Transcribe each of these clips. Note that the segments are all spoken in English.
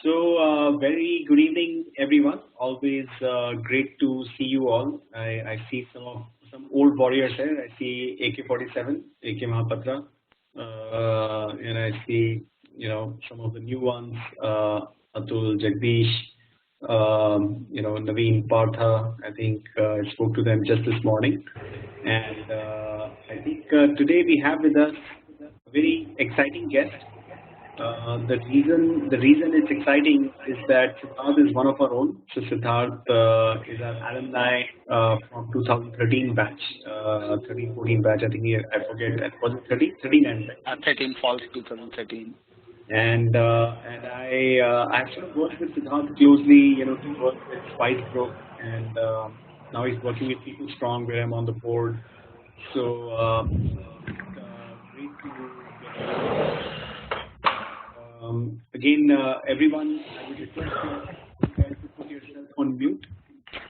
Very good evening, everyone. Always great to see you all. I see some old warriors here. I see AK-47, AK Mahapatra, and I see some of the new ones, Atul, Jagdish, Naveen, Partha. I think I spoke to them just this morning, and I think today we have with us a very exciting guest. The reason it's exciting is that Siddharth is one of our own. So Siddharth is our alumni from 2013 batch, 13-14 batch. I forget. Was it 13? 13 and 13 fall 2013. And I sort of worked with Siddharth closely. He worked with Spice Group, and now he's working with People Strong, where I'm on the board. So great to again, everyone, I would request you guys to put yourself on mute.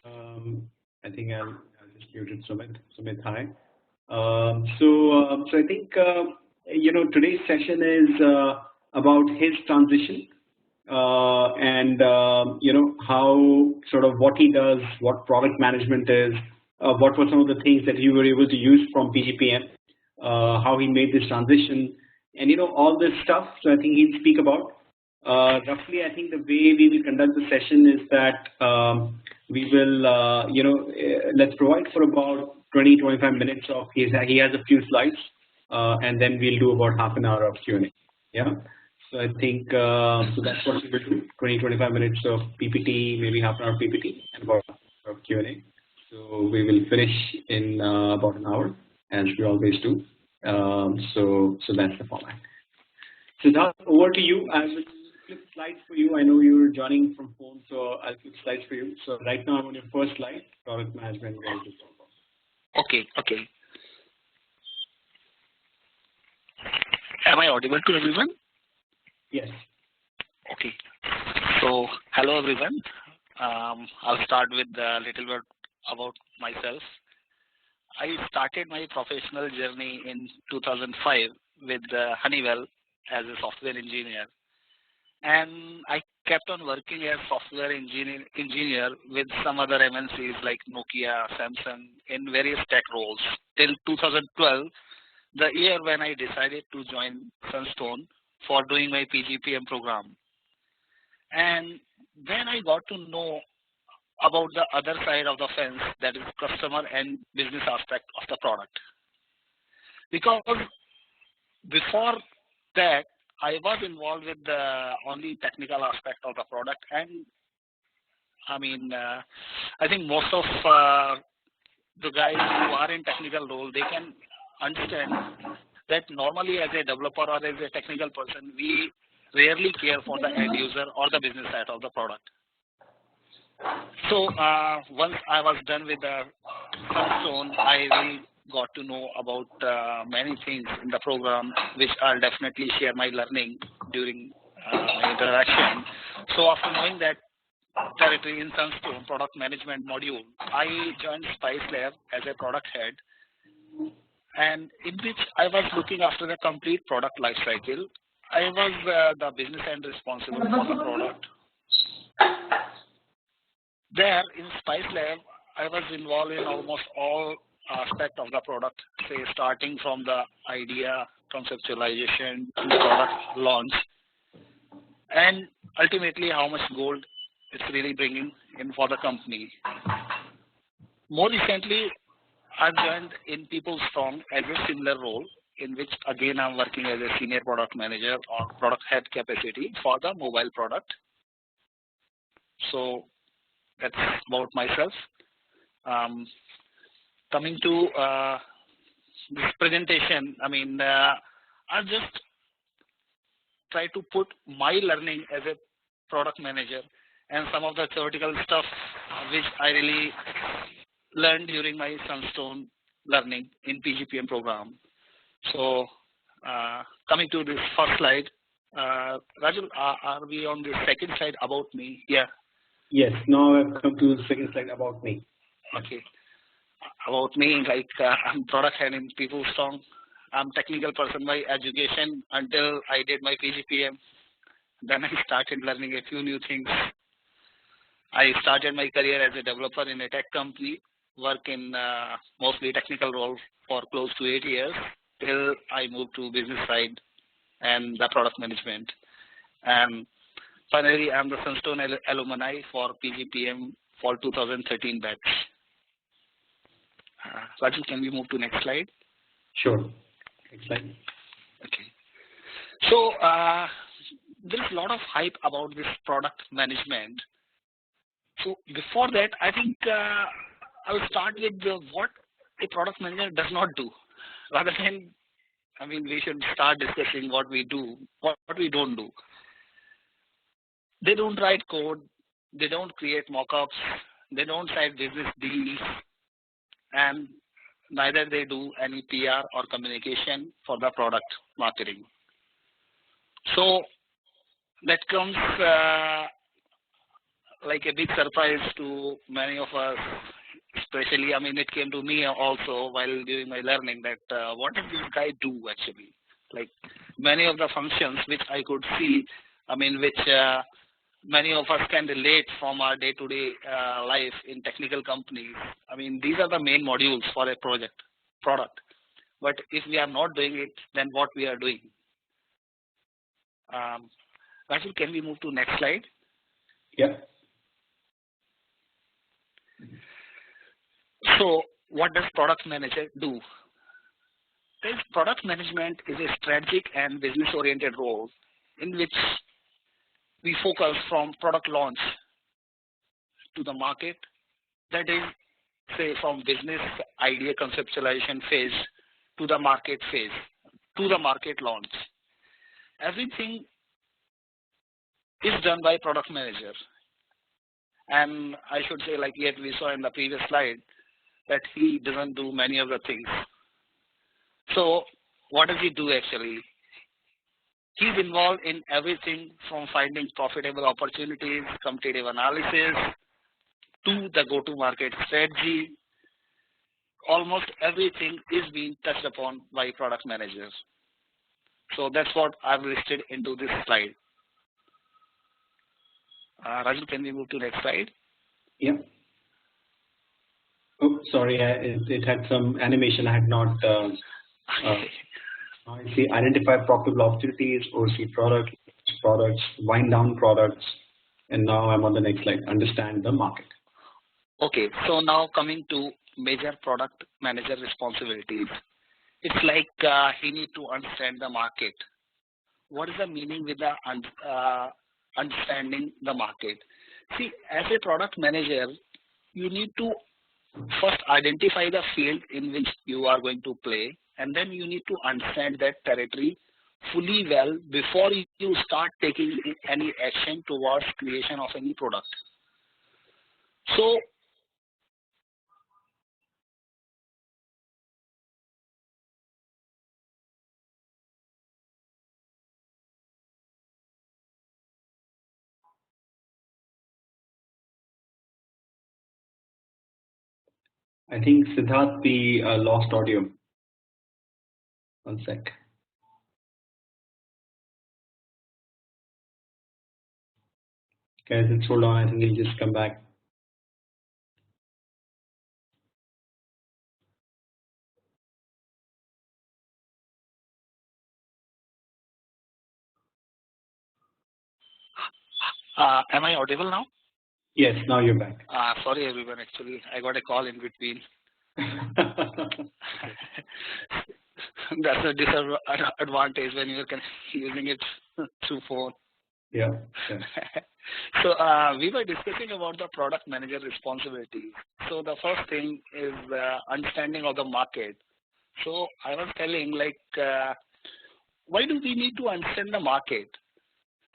I think I'll just mute it, Sumit. Sumit, hi. So I think today's session is about his transition and how sort of what he does, what product management is, what were some of the things that you were able to use from PGPM, how he made this transition, and all this stuff. So I think he'll speak about. Roughly, I think the way we will conduct the session is that we will, let's provide for about 20-25 minutes of he has a few slides, and then we'll do about half an hour of Q&A. Yeah. So I think so that's what we will do: 20-25 minutes of PPT, maybe half an hour of PPT, and about half an hour of Q&A. So we will finish in about an hour, as we always do. So that's the format. Siddharth, over to you. I will flip slides for you. I know you're joining from phone, so I'll flip slides for you. So right now I'm on your first slide, product management. Okay. Am I audible to everyone? Yes. Okay. So hello everyone. I'll start with a little bit about myself. I started my professional journey in 2005 with Honeywell as a software engineer, and I kept on working as software engineer with some other MNCs like Nokia, Samsung in various tech roles till 2012, the year when I decided to join Sunstone for doing my PGPM program. And then I got to know about the other side of the fence, that is customer and business aspect of the product. Because before that, I was involved with the only technical aspect of the product, and I think most of the guys who are in technical role, they can understand that normally as a developer or as a technical person, we rarely care for the end user or the business side of the product. So once I was done with the Sunstone, I really got to know about many things in the program, which I'll definitely share my learning during my interaction. So after knowing that territory in Sunstone product management module, I joined Spice Lab as a product head, and in which I was looking after the complete product life cycle. I was the business end responsible for the product. There in Spice Lab, I was involved in almost all aspects of the product, say starting from the idea, conceptualization, to the product launch, and ultimately how much gold it's really bringing in for the company. More recently, I've joined in People Strong as a similar role, in which again I'm working as a senior product manager or product head capacity for the mobile product. So that's about myself. Coming to this presentation, I'll just try to put my learning as a product manager and some of the theoretical stuff which I really learned during my Sunstone learning in PGPM program. So coming to this first slide, Rajul, are we on the second slide about me? Yeah. Yes, now I've come to the second slide about me. Okay. About me, like I'm product head in People Strong. I'm technical person by education until I did my PGPM. Then I started learning a few new things. I started my career as a developer in a tech company, work in mostly technical roles for close to 8 years till I moved to business side and the product management. And finally, I'm the Sunstone alumni for PGPM for 2013 batch. Raju, can we move to next slide? Sure. Next slide. Okay. So there's a lot of hype about this product management. So before that, I think I will start with what a product manager does not do. Rather than, I mean, we should start discussing what we do, what we don't do. They don't write code, they don't create mockups, they don't sign business deals, and neither they do any PR or communication for the product marketing. So that comes like a big surprise to many of us, especially, I mean, it came to me also while doing my learning that what does this guy do actually? Like many of the functions which I could see, I mean, which many of us can relate from our day-to-day life in technical companies. I mean, these are the main modules for a product. But if we are not doing it, then what we are doing? Raju, can we move to next slide? Yeah. So what does product manager do? This product management is a strategic and business-oriented role in which we focus from product launch to the market, that is, say, from business idea conceptualization phase to the market phase, to the market launch. Everything is done by product manager. And I should say, like yet we saw in the previous slide, that he doesn't do many of the things. So what does he do actually? He's involved in everything from finding profitable opportunities, competitive analysis, to the go-to-market strategy. Almost everything is being touched upon by product managers. So that's what I've listed into this slide. Raju, can we move to the next slide? Yeah. Oh, sorry, it had some animation. I had not. I see identify profitable opportunities, oversee products, wind down products, and now I'm on the next slide. Understand the market. Okay, so now coming to major product manager responsibilities. It's like he needs to understand the market. What is the meaning with the understanding the market? See, as a product manager, you need to first identify the field in which you are going to play, and then you need to understand that territory fully well before you start taking any action towards creation of any product. So I think Siddharth, we lost audio. One sec. Guys, let's hold on. I think he'll just come back. am I audible now? Yes, now you're back. Sorry everyone, actually I got a call in between. That's a disadvantage when you're using it through phone. Yeah. So we were discussing about the product manager responsibility. So the first thing is understanding of the market. So I was telling, like, why do we need to understand the market?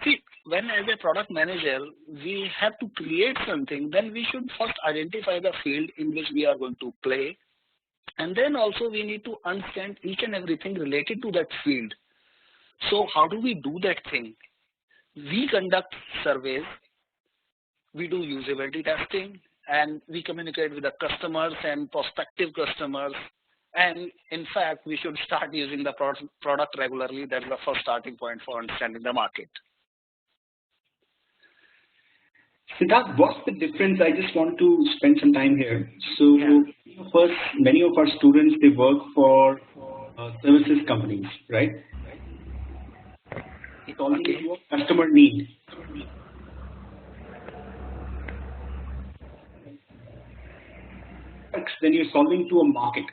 See, when as a product manager, we have to create something, then we should first identify the field in which we are going to play. And then also we need to understand each and everything related to that field. So how do we do that thing? We conduct surveys, we do usability testing, and we communicate with the customers and prospective customers. And in fact, we should start using the product regularly. That's the first starting point for understanding the market. Siddharth, what's the difference? I just want to spend some time here. So, first, many of our students, they work for services companies, right? Solving your customer need. Then you're solving to a market.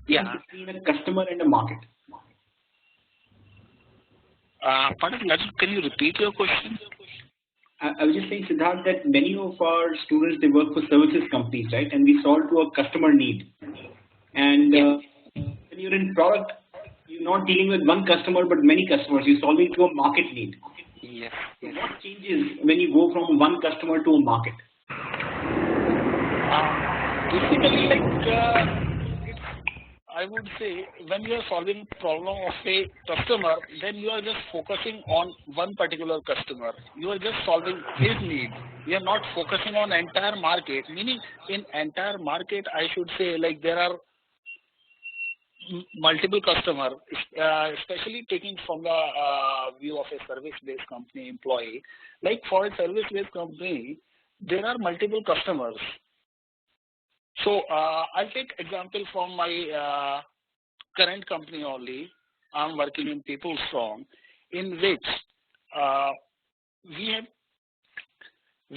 Yeah. Between a customer and a market. Pardon, can you repeat your question? I was just saying, Siddharth, that many of our students, they work for services companies, right? And we solve to a customer need. And when you're in product, you're not dealing with one customer, but many customers. You're solving to a market need. Yes. What changes when you go from one customer to a market? Basically, I would say when you are solving problem of a customer, then you are just focusing on one particular customer. You are just solving his need. You are not focusing on entire market. Meaning, in entire market, I should say, like there are multiple customers, especially taking from the view of a service-based company employee. Like for a service-based company, there are multiple customers. So I'll take example from my current company only. I'm working in PeopleStrong, in which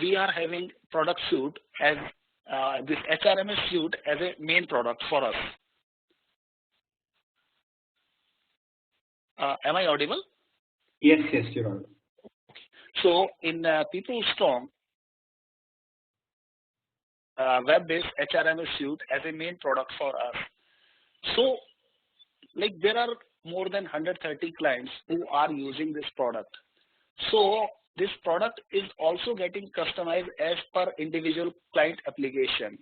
we are having product suite as this HRMS suite as a main product for us. Am I audible? Yes, you're audible. So in PeopleStrong, web-based HRMS suite as a main product for us. So, like there are more than 130 clients who are using this product. So this product is also getting customized as per individual client application,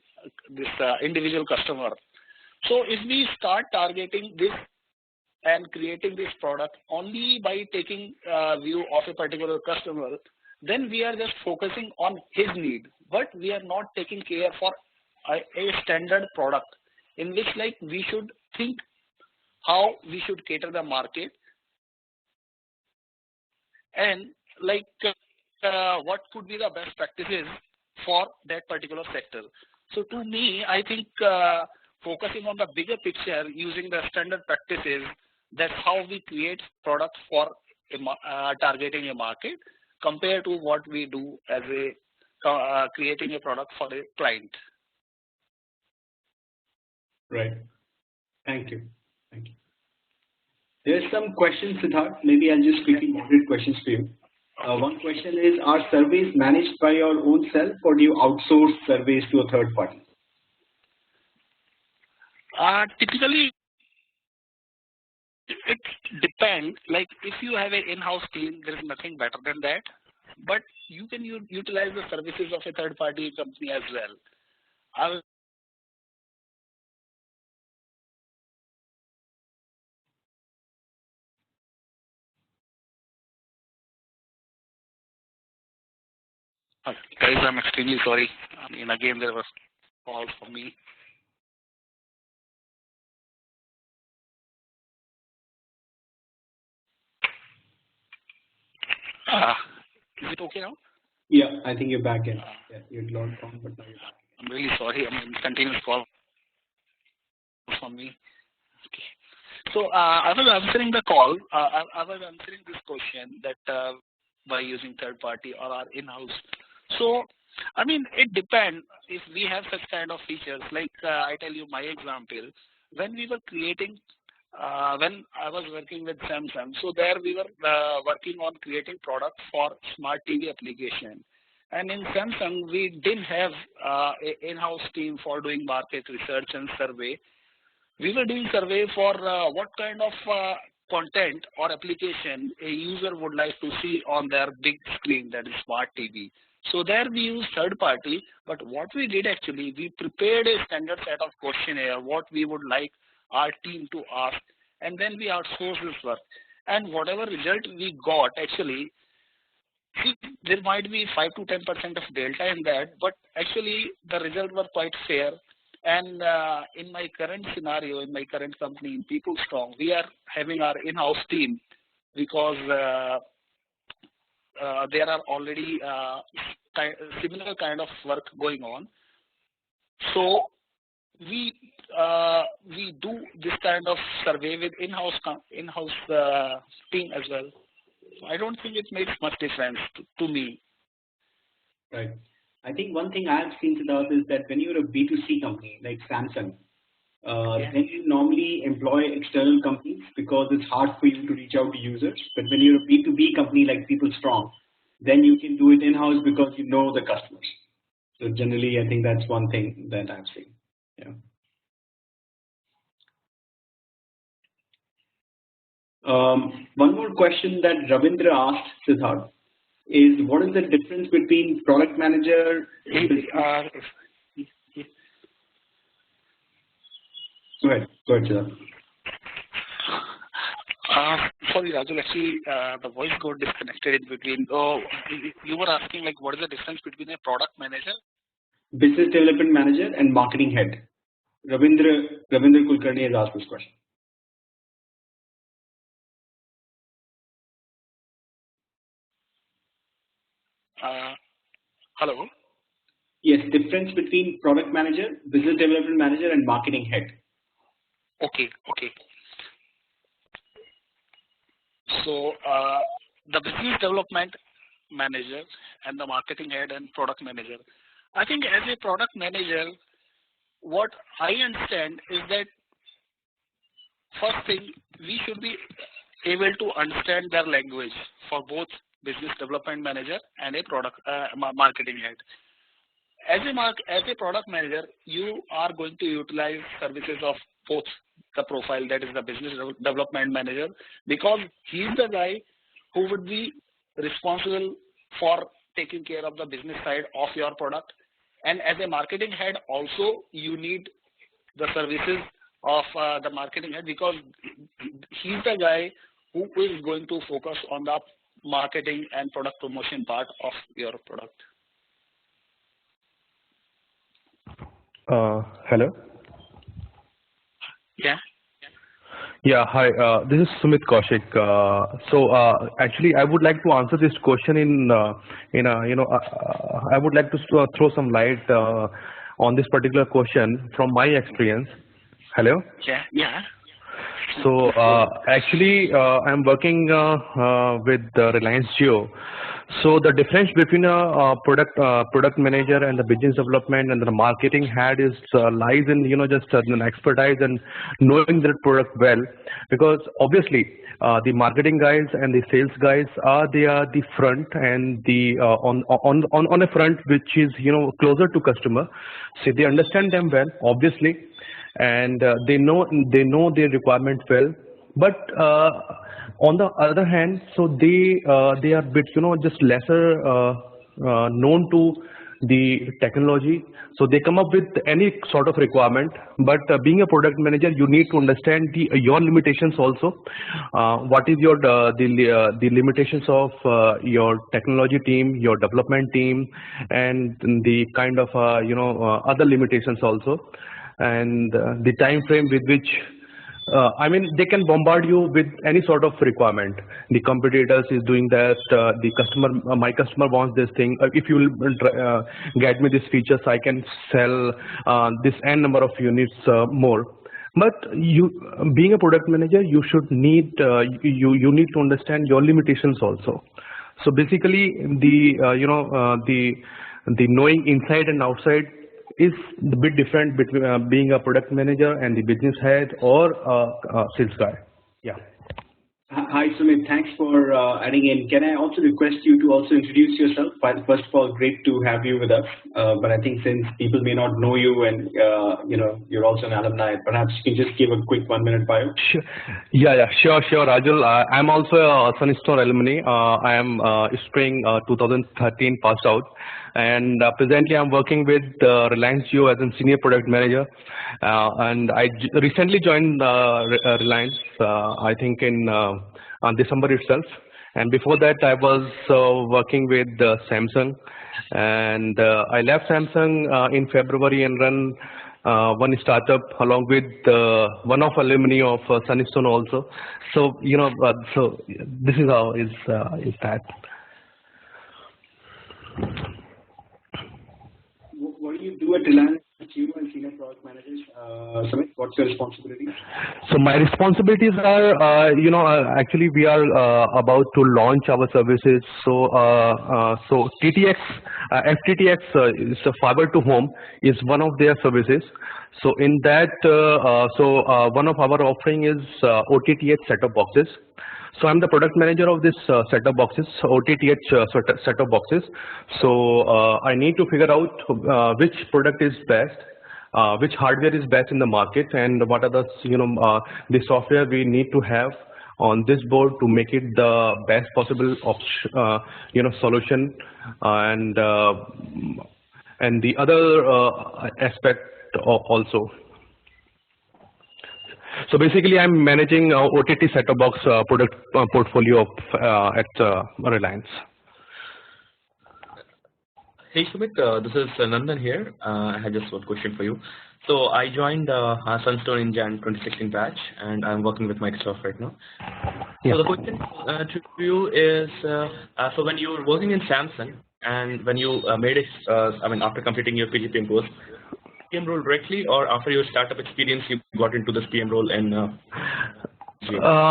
this individual customer. So if we start targeting this and creating this product only by taking view of a particular customer, then we are just focusing on his need, but we are not taking care for a standard product in which like we should think how we should cater the market and like what could be the best practices for that particular sector. So to me, I think focusing on the bigger picture using the standard practices, that's how we create products for targeting a market compared to what we do as a creating a product for a client. Right. Thank you. There's some questions, Siddharth. Maybe I'll just quickly moderate questions for you. One question is, are surveys managed by your own self or do you outsource surveys to a third party? Typically, it depends. Like if you have an in-house team, there is nothing better than that. But you can utilize the services of a third-party company as well. Guys, I'm extremely sorry. I mean, again, there was calls for me. Is it okay now? Yeah, I think you're back in. Yeah, you're logged on, but now you're back. I'm really sorry. I mean, continuous call from me. Okay. So I was answering the call. I was answering this question that by using third party or our in-house. So, I mean, it depends if we have such kind of features. Like I tell you my example. When we were creating, when I was working with Samsung, so there we were working on creating products for smart TV application. And in Samsung, we didn't have an in-house team for doing market research and survey. We were doing survey for what kind of content or application a user would like to see on their big screen, that is smart TV. So there we use third party, but what we did actually, we prepared a standard set of questionnaire, what we would like our team to ask, and then we outsource this work. And whatever result we got actually, there might be 5 to 10% of delta in that, but actually the results were quite fair. And in my current scenario, in my current company, in PeopleStrong, we are having our in-house team because there are already similar kind of work going on. So we do this kind of survey with in-house team as well. So I don't think it makes much difference to me. Right. I think one thing I've seen, Siddharth, is that when you're a B2C company like Samsung, then you normally employ external companies because it's hard for you to reach out to users. But when you're a B2B company like PeopleStrong, then you can do it in-house because you know the customers. So generally, I think that's one thing that I've seen. Yeah. One more question that Ravindra asked, Siddharth, is what is the difference between product manager? Go ahead, Siddharth. Sorry, Rajul, actually, the voice got disconnected in between. Oh, you were asking like what is the difference between a product manager, business development manager, and marketing head? Ravindra Kulkarni has asked this question. Hello? Yes, difference between product manager, business development manager, and marketing head. Okay. So the business development manager and the marketing head and product manager. I think as a product manager, what I understand is that first thing, we should be able to understand their language for both business development manager and a product marketing head. As a product manager, you are going to utilize services of both the profile, that is the business development manager, because he is the guy who would be responsible for taking care of the business side of your product. And as a marketing head, also you need the services of the marketing head because he's the guy who is going to focus on the marketing and product promotion part of your product. Hello. Yeah. Yeah. Hi. This is Sumit Kaushik. Actually, I would like to answer this question I would like to throw some light on this particular question from my experience. Hello. Yeah. So actually, I'm working with Reliance Jio. So the difference between a product manager and the business development and the marketing head is lies in just an expertise and knowing that product well, because obviously the marketing guys and the sales guys are the front and the on a front which is closer to customer, so they understand them well obviously, and they know their requirement well. But on the other hand, so they are bit just lesser known to the technology, so they come up with any sort of requirement. But being a product manager, you need to understand your limitations also. What is your the limitations of your technology team, your development team, and the kind of other limitations also, and the time frame with which I mean, they can bombard you with any sort of requirement. The competitors is doing that. The customer, my customer wants this thing. If you will get me these features, I can sell this n number of units more. But you, being a product manager, you should need you need to understand your limitations also. So basically, the knowing inside and outside is a bit different between being a product manager and the business head or a sales guy. Yeah. Hi Sumit, thanks for adding in. Can I also request you to also introduce yourself? First of all, great to have you with us. But I think since people may not know you and you're also an alumni, perhaps you can just give a quick 1-minute bio. Sure. Yeah, sure, Rajul. I'm also a Sunnystone alumni. I am spring 2013 passed out, and presently I'm working with Reliance Jio as a senior product manager. And I recently joined Reliance, I think in December itself. And before that, I was working with Samsung, and I left Samsung in February and run one startup along with one of alumni of Sunnystone also. So so this is how is that. you do at Reliance Jio and Senior Product Manager? Sumit, what's your responsibilities? So my responsibilities are, actually we are about to launch our services. So so TTX, FTTX is a fiber to home is one of their services. So in that, one of our offering is OTTH set-top boxes. So I'm the product manager of this set-top boxes, OTTH set-top boxes. So I need to figure out which product is best, which hardware is best in the market, and what are the the software we need to have on this board to make it the best possible solution, and the other aspect also. So basically, I'm managing OTT set-top box product portfolio at Reliance. Hey Sumit, this is Nandan here. I had just one question for you. So I joined Sunstone in Jan 2016 batch, and I'm working with Microsoft right now. Yeah. So the question to you is, so when you were working in Samsung, and when you made it, after completing your PGPM course, PM role directly, or after your startup experience you got into this PM role in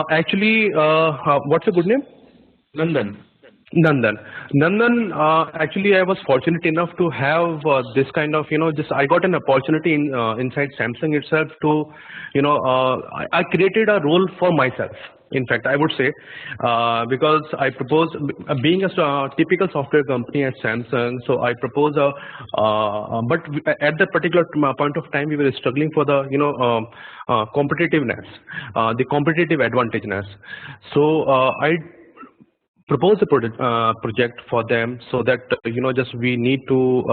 actually, what's your good name? Nandan. Nandan, actually I was fortunate enough to have this kind of, I got an opportunity inside Samsung itself to, I created a role for myself. In fact, I would say, because I propose, being a typical software company at Samsung, so I propose but at that particular point of time, we were struggling for the, competitiveness, the competitive advantageness. So I propose a project for them, so that just we need to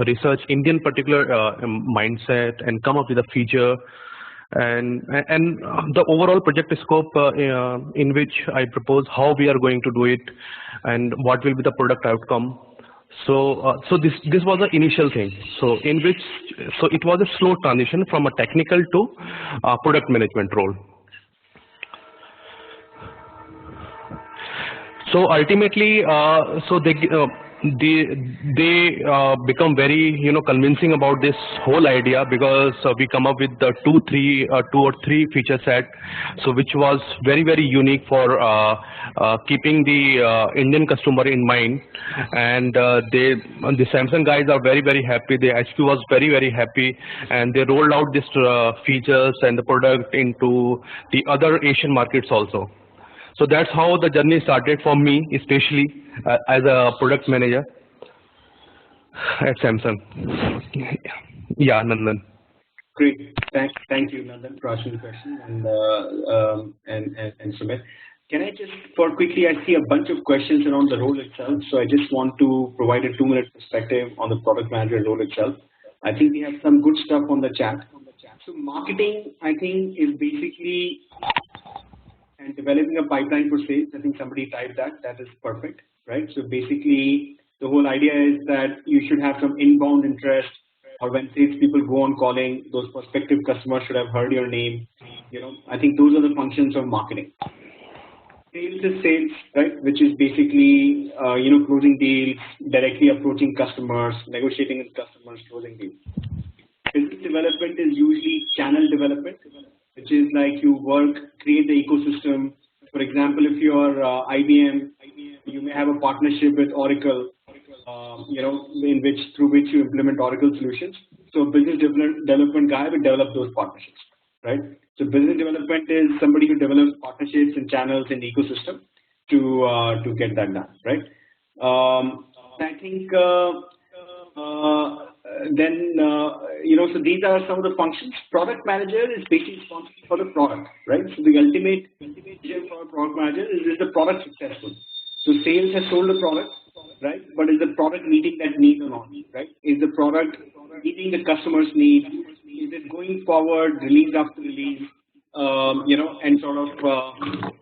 research Indian particular mindset and come up with a feature, and the overall project scope in which I propose how we are going to do it and what will be the product outcome. So this was the initial thing. So it was a slow transition from a technical to product management role. So ultimately, they become very convincing about this whole idea, because we come up with the two or three feature set, so which was very unique for keeping the Indian customer in mind, and the Samsung guys are very happy. The HQ was very happy, and they rolled out these features and the product into the other Asian markets also. So that's how the journey started for me, especially as a product manager at Samsung. Yeah, Nandan. Great. Thank you, Nandan, for asking the question, and Sumit. Can I just, quickly, I see a bunch of questions around the role itself, so I just want to provide a 2-minute perspective on the product manager role itself. I think we have some good stuff on the chat. So marketing, I think, is basically and developing a pipeline for sales. I think somebody typed that. That is perfect, right? So basically, the whole idea is that you should have some inbound interest, or when salespeople go on calling, those prospective customers should have heard your name. I think those are the functions of marketing. Sales is sales, right? Which is basically, closing deals, directly approaching customers, negotiating with customers, closing deals. Business development is usually channel development, which is like you create the ecosystem. For example, if you are IBM, you may have a partnership with Oracle, through which you implement Oracle solutions. So business development guy will develop those partnerships, right? So business development is somebody who develops partnerships and channels in the ecosystem to get that done, right? I think so these are some of the functions. Product manager is basically responsible for the product, right? So the ultimate vision for a product manager is the product successful? So sales has sold the product, right? But is the product meeting that need or not, right? Is the product meeting the customer's need? Is it going forward, release after release, and sort of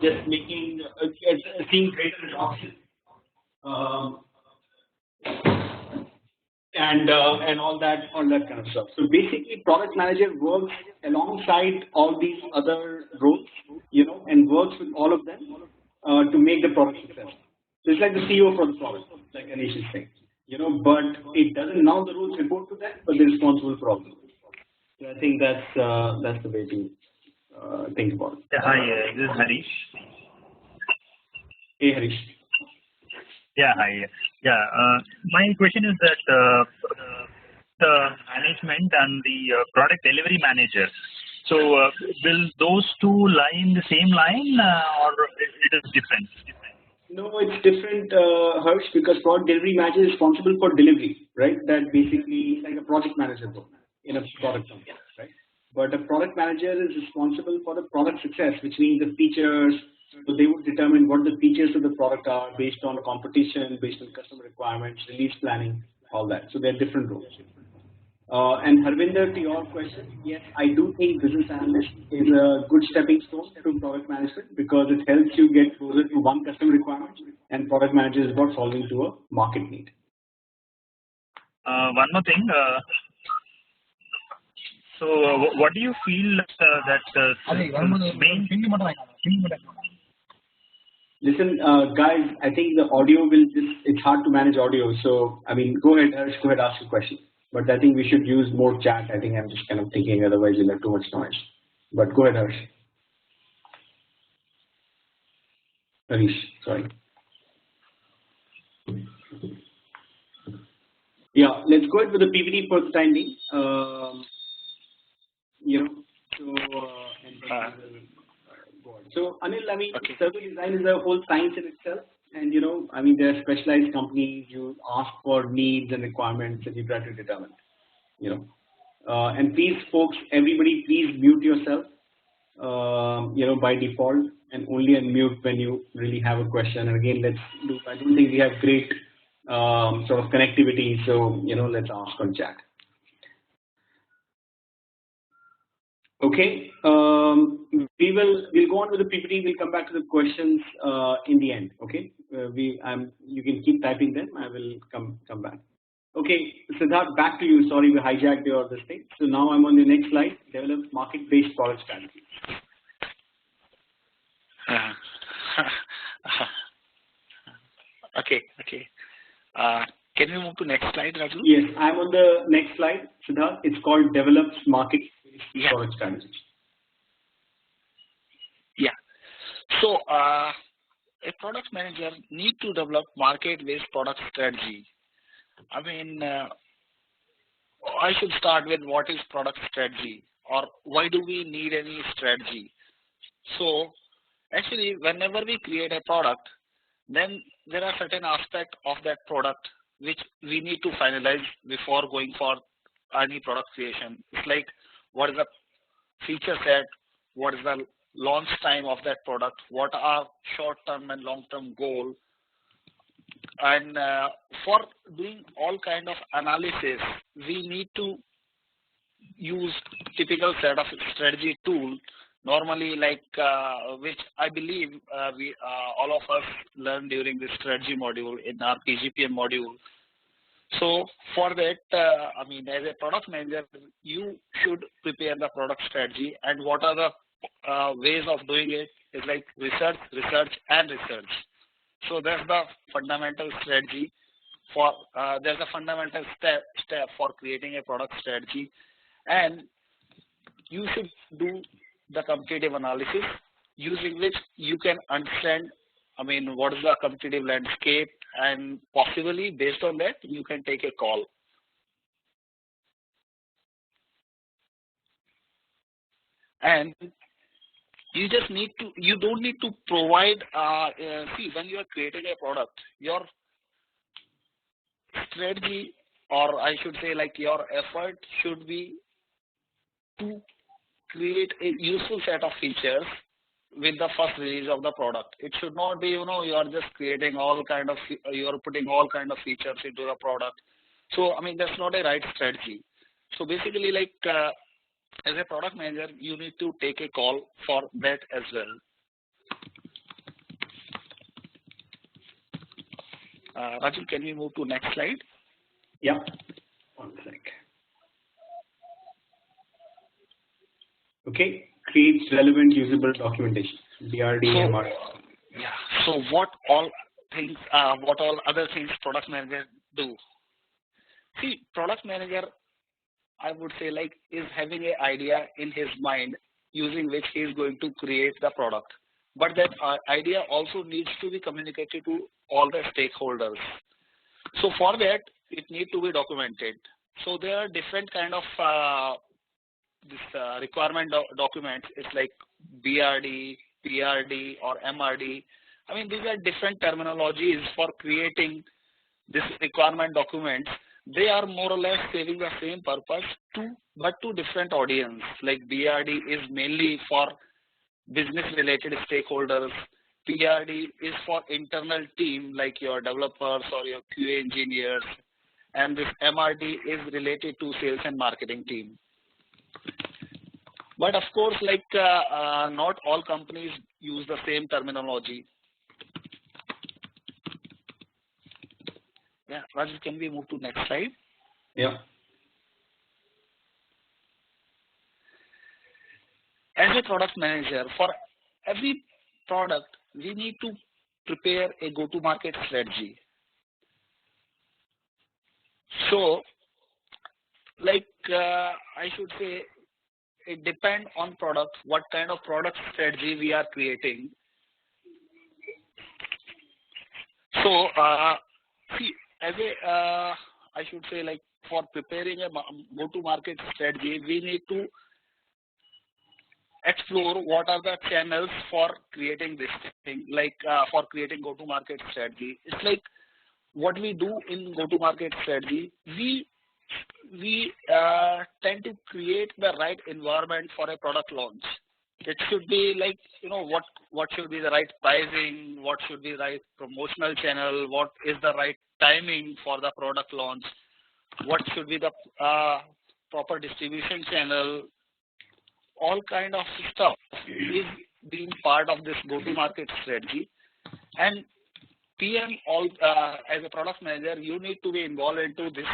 just making, seeing greater adoption? And all that kind of stuff. So basically, product manager works alongside all these other roles, and works with all of them to make the product successful. So it's like the CEO for the product, like Anish is saying. but it doesn't now the rules report to them, but they're responsible for all the rules. So I think that's the way to think about it. Yeah, hi, this is Harish. Hey, Harish. Yeah, hi. Yeah, my question is that the management and the product delivery manager. So will those two lie in the same line, or it is different? No, it's different, Harsh, because product delivery manager is responsible for delivery, right? That basically is like a project manager role in a product company, right? But a product manager is responsible for the product success, which means the features. So they would determine what the features of the product are based on the competition, based on customer requirements, release planning, all that. So they're different roles. And Harvinder, to your question, yes, I do think business analyst is a good stepping stone to product management because it helps you get closer to one customer requirement, and product manager is about solving to a market need. One more thing. So what do you feel that main? Listen, guys, I think the audio will it's hard to manage audio. So, I mean, go ahead, Harsh, go ahead, ask your question. But I think we should use more chat. I think I'm just kind of thinking otherwise you'll have too much noise. But go ahead, Harsh. Harish, sorry. Yeah, let's go ahead with the PPT for the time being. So Anil, I mean, server design is a whole science in itself, and I mean, there are specialized companies. You ask for needs and requirements, and you try to determine. And please, folks, everybody, please mute yourself. By default, and only unmute when you really have a question. And again, let's do. I don't think we have great sort of connectivity, so let's ask on chat. Okay, we'll go on with the PPT. We'll come back to the questions in the end. Okay, you can keep typing them. I will come back. Okay, Siddharth, back to you. Sorry, we hijacked your this thing. So now I'm on the next slide. Develop market-based product strategy. Okay. Can we move to next slide, Raju? Yes, I'm on the next slide, Siddharth. It's called Develop Market-based Product Strategy. Yeah. So a product manager need to develop market-based product strategy. I mean, I should start with what is product strategy, or why do we need any strategy? So actually, whenever we create a product, then there are certain aspects of that product which we need to finalize before going for any product creation. It's like, what is the feature set, what is the launch time of that product, what are short-term and long-term goals. And for doing all kind of analysis, we need to use typical set of strategy tool, normally like which I believe we all of us learned during the strategy module in our PGPM module. So for that, I mean, as a product manager, you should prepare the product strategy, and what are the ways of doing it is like research, and research. So that's the fundamental strategy for, there's a fundamental step for creating a product strategy, and you should do the competitive analysis using which you can understand, I mean, what is the competitive landscape, and possibly based on that, you can take a call. And you just need to, you don't need to provide, see, when you are creating a product, your strategy, or I should say like your effort should be to create a useful set of features with the first release of the product. It should not be, you are just creating all kind of, you are putting all kind of features into the product. So, I mean, that's not a right strategy. So basically, like, as a product manager, you need to take a call for that as well. Raju, can we move to next slide? Yeah, 1 sec. Okay, creates relevant usable documentation, DRD, MR. Yeah, so what all things, what all other things product manager do? See, product manager, I would say, like, is having an idea in his mind using which he is going to create the product. But that idea also needs to be communicated to all the stakeholders. So for that, it needs to be documented. So there are different kind of requirement documents. It's like BRD, PRD, or MRD. I mean, these are different terminologies for creating this requirement documents. They are more or less serving the same purpose but to different audience. Like BRD is mainly for business related stakeholders. PRD is for internal team like your developers or your QA engineers, and this MRD is related to sales and marketing team. But of course, like not all companies use the same terminology. Yeah, Raj, can we move to next slide? Yeah. As a product manager, for every product, we need to prepare a go-to-market strategy. So, like I should say, it depends on product, what kind of product strategy we are creating. So, see, as a, I should say, like, for preparing a go-to-market strategy, we need to explore what are the channels for creating this thing, like for creating go-to-market strategy. It's like what we do in go-to-market strategy, we tend to create the right environment for a product launch. It should be like, you know, what should be the right pricing, what should be the right promotional channel, what is the right timing for the product launch, what should be the proper distribution channel. All kind of stuff is being part of this go-to-market strategy. And PM, as a product manager, you need to be involved into this.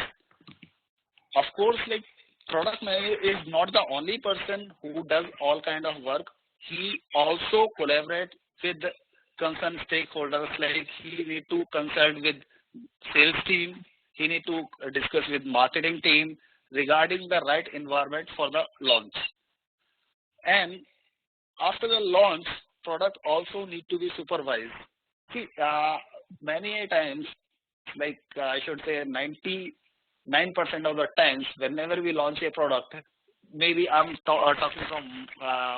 Of course, like, product manager is not the only person who does all kind of work. He also collaborates with concerned stakeholders. Like, he need to consult with sales team. He need to discuss with marketing team regarding the right environment for the launch. And after the launch, product also need to be supervised. See, many times, like I should say 99% of the times, whenever we launch a product, maybe I'm talking from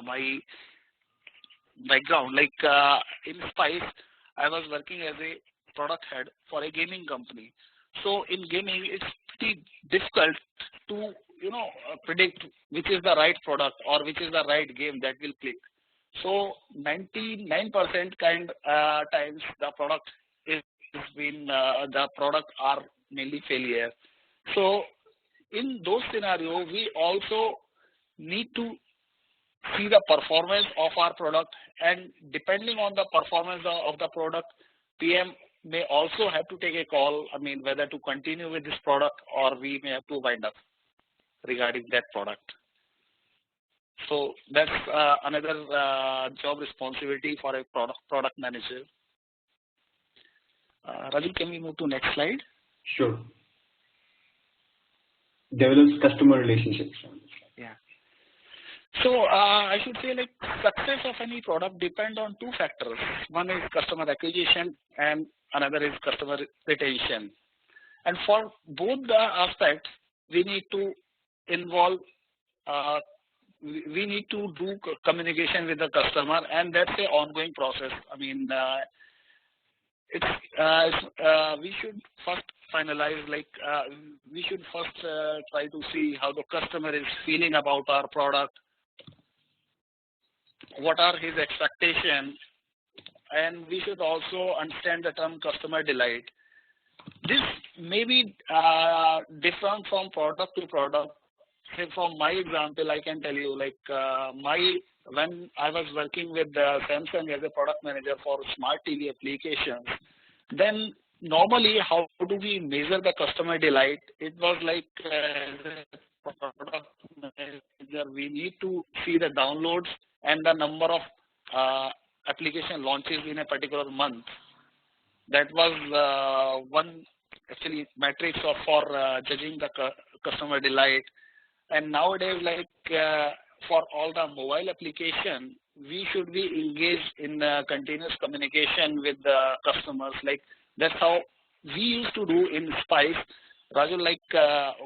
my background, like in Spice, I was working as a product head for a gaming company. So in gaming, it's pretty difficult to, you know, predict which is the right product or which is the right game that will click. So 99% kind times the product the product are mainly failure. So in those scenarios, we also need to see the performance of our product, and depending on the performance of the product, PM may also have to take a call, I mean, whether to continue with this product or we may have to wind up regarding that product. So that's another job responsibility for a product manager. Rajiv, can we move to next slide? Sure. Develops customer relationships. Yeah. So I should say, like, success of any product depend on two factors. One is customer acquisition and another is customer retention. And for both the aspects, we need to involve, we need to do communication with the customer, and that's an ongoing process. I mean, we should first finalize, like, we should first try to see how the customer is feeling about our product, what are his expectations, and we should also understand the term customer delight. This may be different from product to product. Say, from my example, I can tell you, like, when I was working with Samsung as a product manager for smart TV applications, then normally how do we measure the customer delight? It was like, as a product manager, we need to see the downloads and the number of application launches in a particular month. That was one actually metrics for judging the customer delight. And nowadays, like for all the mobile application, we should be engaged in continuous communication with the customers. Like that's how we used to do in Spice. Raju, like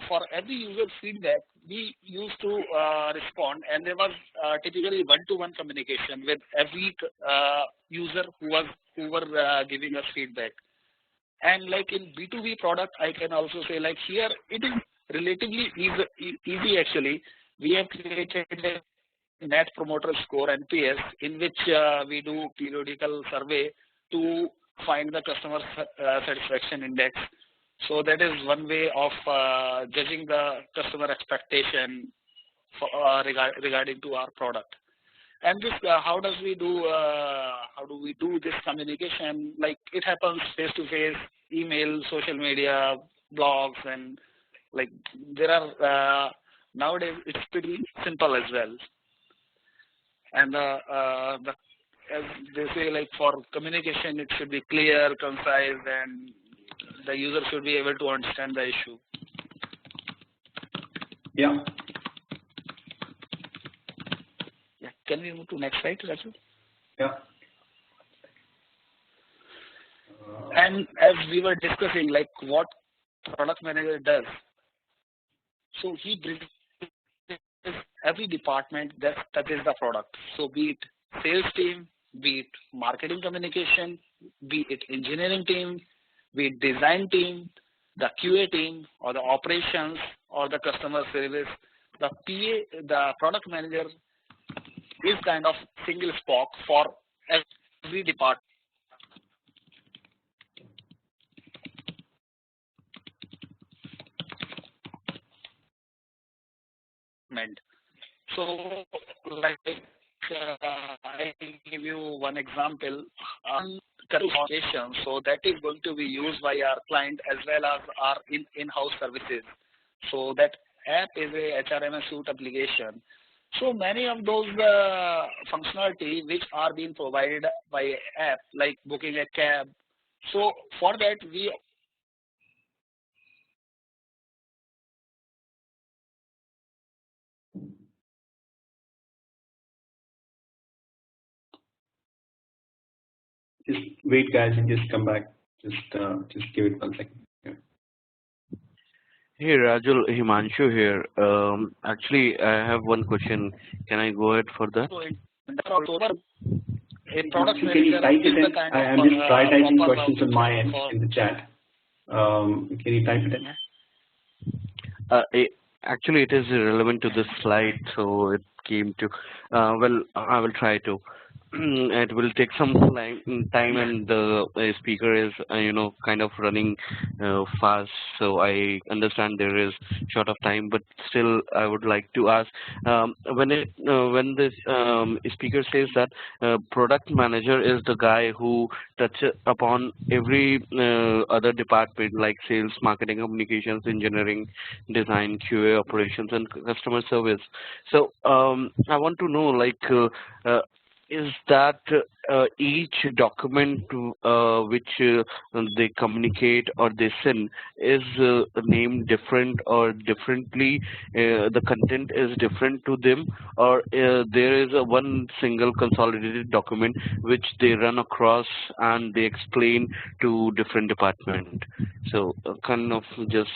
for every user feedback, we used to respond, and there was typically one-to-one communication with every user who were giving us feedback. And like in B2B product, I can also say like here it is relatively easy actually. We have created a Net Promoter Score (NPS) in which we do periodical survey to find the customer satisfaction index. So that is one way of judging the customer expectation for, regarding to our product. And this, how do we do this communication? Like it happens face to face, email, social media, blogs, and like there are nowadays it's pretty simple as well. And as they say, like for communication, it should be clear, concise, and the user should be able to understand the issue. Yeah. Yeah. Can we move to next slide, Raju? Yeah. And as we were discussing, like what product manager does, so he brings every department that touches the product. So be it sales team, be it marketing communication, be it engineering team, be it design team, the QA team, or the operations, or the customer service. The PA, the product manager, is kind of single spoke for every department. So, like I give you one example on communication. So that is going to be used by our client as well as our in-house services. So that app is a HRMS suite application. So many of those functionality which are being provided by app, like booking a cab. So for that we just wait, guys, and just come back. Just give it 1 second. Yeah. Hey Rajul, Himanshu here. Actually, I have one question. Can I go ahead for that? A product Can you type it in? I'm just prioritizing questions on my end in the chat. Can you type it in? Actually, it is relevant to this slide, so it came to. Well, I will try to. It will take some time, and the speaker is, kind of running fast. So I understand there is short of time, but still, I would like to ask when this speaker says that product manager is the guy who touches upon every other department like sales, marketing, communications, engineering, design, QA, operations, and customer service. So I want to know, like. Is that each document which they communicate or they send is named different or differently? The content is different to them, or there is a one single consolidated document which they run across and they explain to different department. So kind of just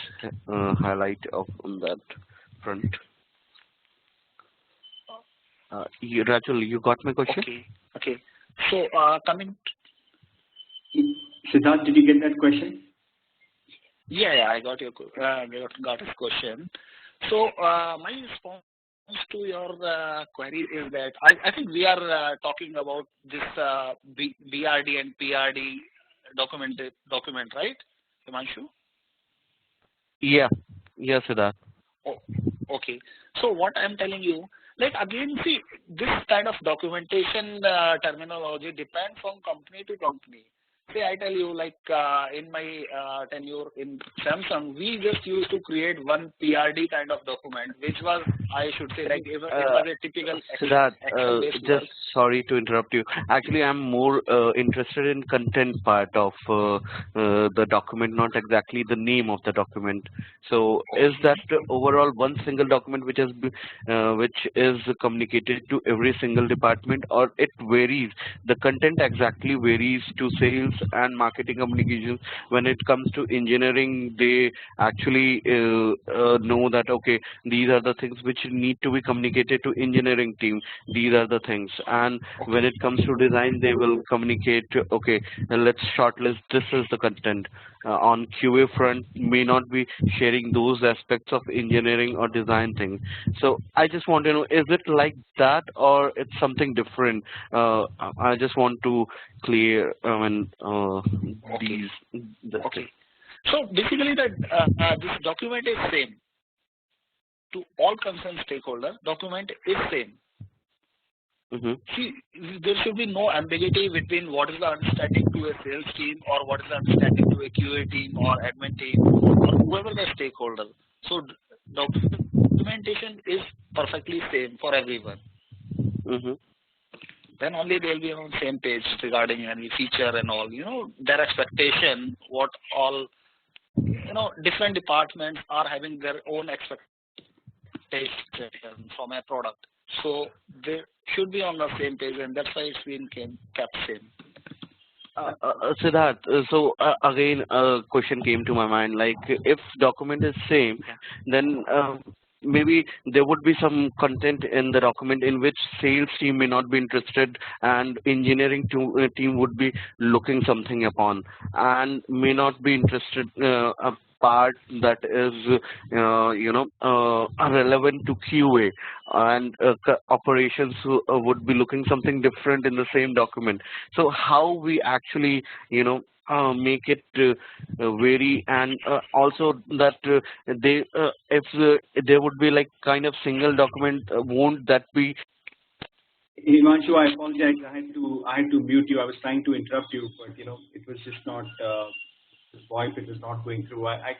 highlight on that front. Rachel, you got my question? Okay. So coming. Siddharth, did you get that question? Yeah, I got your got his question. So my response to your query is that I think we are talking about this BRD and PRD document, right, Himanshu? Yeah, Siddharth. Oh, okay. So what I'm telling you. Like again, see, this kind of documentation terminology depends from company to company. say I tell you, like in my tenure in Samsung, we just used to create one PRD kind of document, which was, I should say, like it was a typical Siddharth, Excel-based just sorry to interrupt you. Actually, I'm more interested in content part of the document, not exactly the name of the document. So, is that overall one single document which which is communicated to every single department, or it varies? The content exactly varies to sales and marketing communications. When it comes to engineering, they actually know that okay, these are the things which need to be communicated to engineering team. These are the things, and when it comes to design, they will communicate. Okay, let's shortlist. This is the content. On QA front, may not be sharing those aspects of engineering or design things. So I just want to know, is it like that or it's something different? I just want to clear these. Okay. So basically, that this document is same to all concerned stakeholders. Document is same. See, there should be no ambiguity between what is the understanding to a sales team or what is the understanding to a QA team or admin team or whoever the stakeholder. So documentation is perfectly same for everyone. Then only they'll be on the same page regarding any feature and all. You know, their expectation, what all, you know, different departments are having their own expectation from a product. So they should be on the same page, and that's why it's been kept same. Siddharth, so again, a question came to my mind. Like, if document is same, then maybe there would be some content in the document in which sales team may not be interested, and engineering team would be looking something upon, and may not be interested. A part that is relevant to QA, and operations would be looking something different in the same document. So how we actually make it vary, and also that if there would be like kind of single document, won't that be? Himanshu, I apologize. I had to mute you. I was trying to interrupt you, but it was just not. VoIP, it is not going through. I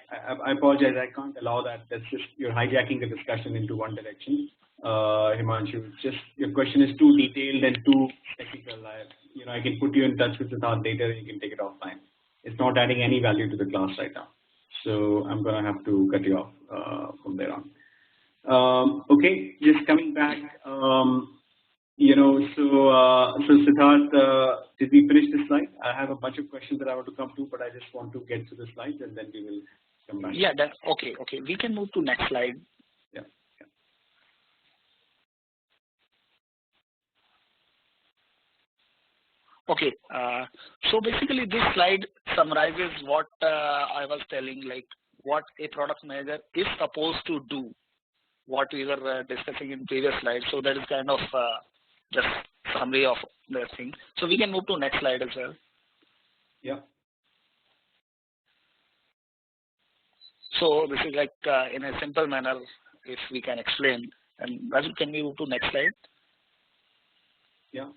apologize. I can't allow that. That's just, you're hijacking the discussion into one direction. Himanshu, it's just your question is too detailed and too technical. I can put you in touch with Siddharth later and you can take it offline. It's not adding any value to the class right now. So I'm going to have to cut you off from there on. Okay, just coming back. So Siddharth, did we finish the slide? I have a bunch of questions that I want to come to, but I just want to get to the slides and then we will come back. Yeah, okay. We can move to next slide. Yeah. Okay, so basically this slide summarizes what I was telling, like what a product manager is supposed to do, what we were discussing in previous slides. So that is kind of just summary of the thing. So we can move to next slide as well. Yeah. So this is like in a simple manner, if we can explain. And Raju, can we move to next slide? Yeah.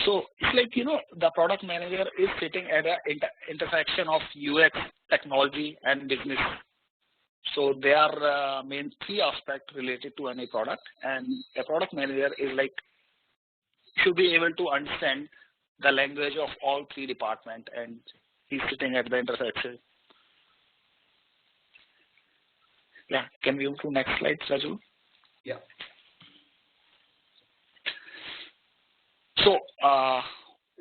So it's like, the product manager is sitting at an intersection of UX, technology, and business. So there are main three aspects related to any product, and a product manager is like, should be able to understand the language of all three departments, and he's sitting at the intersection. Yeah, can we move to next slide, Raju? Yeah. So